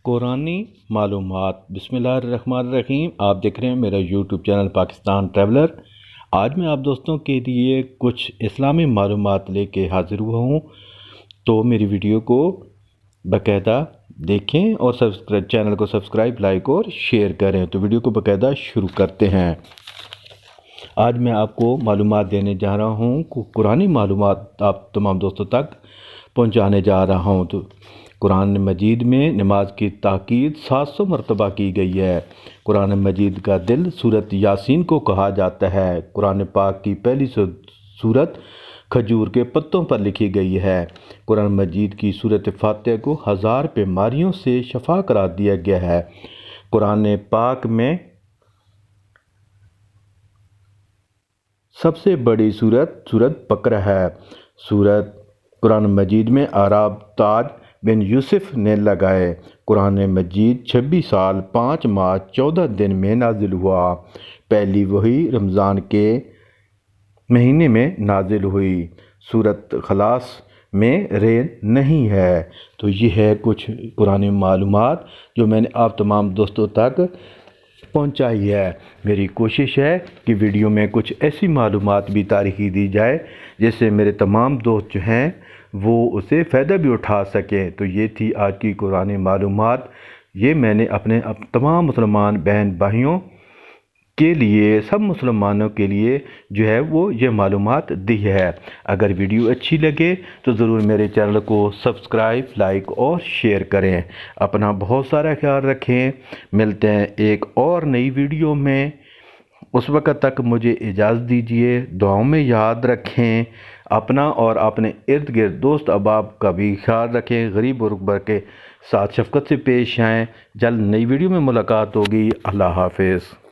قرآنی معلومات۔ بسم اللہ الرحمن الرحیم۔ آپ دیکھ رہے ہیں میرا یوٹیوب چینل پاکستان ٹریولر۔ آج میں آپ دوستوں کے لیے کچھ اسلامی معلومات لے کے حاضر ہوا ہوں، تو میری ویڈیو کو باقاعدہ دیکھیں اور چینل کو سبسکرائب، لائک اور شیئر کریں۔ تو ویڈیو کو باقاعدہ شروع کرتے ہیں۔ آج میں آپ کو معلومات دینے جا رہا ہوں، قرآنی معلومات آپ تمام دوستوں تک پہنچانے جا رہا ہوں۔ تو قرآن مجید میں نماز کی تاکید 700 مرتبہ کی گئی ہے۔ قرآن مجید کا دل سورۃ یاسین کو کہا جاتا ہے۔ قرآن پاک کی پہلی سورت کھجور کے پتوں پر لکھی گئی ہے۔ قرآن مجید کی سورۃ فاتحہ کو 1000 بیماریوں سے شفا قرار دیا گیا ہے۔ قرآن پاک میں سب سے بڑی سورت بقرہ ہے۔ قرآن مجید میں اعراب تاج بن یوسف نے لگائے۔ قرآن مجید 26 سال 5 ماہ 14 دن میں نازل ہوا۔ پہلی وحی رمضان کے مہینے میں نازل ہوئی۔ سورۃ اخلاص میں ریل نہیں ہے۔ تو یہ ہے کچھ قرآن معلومات جو میں نے آپ تمام دوستوں تک پہنچائی ہے۔ میری کوشش ہے کہ ویڈیو میں کچھ ایسی معلومات بھی تاریخی دی جائے جس سے میرے تمام دوست جو ہیں وہ اسے فائدہ بھی اٹھا سکیں۔ تو یہ تھی آج کی قرآن معلومات۔ یہ میں نے اپنے تمام مسلمان بہن بھائیوں کے لیے، سب مسلمانوں کے لیے جو ہے وہ یہ معلومات دی ہے۔ اگر ویڈیو اچھی لگے تو ضرور میرے چینل کو سبسکرائب، لائک اور شیئر کریں۔ اپنا بہت سارا خیال رکھیں۔ ملتے ہیں ایک اور نئی ویڈیو میں۔ اس وقت تک مجھے اجازت دیجیے۔ دعاؤں میں یاد رکھیں اپنا اور اپنے ارد گرد دوست احباب کا بھی خیال رکھیں۔ غریب اور غربا کے ساتھ شفقت سے پیش آئیں۔ جلد نئی ویڈیو میں ملاقات ہوگی۔ اللہ حافظ۔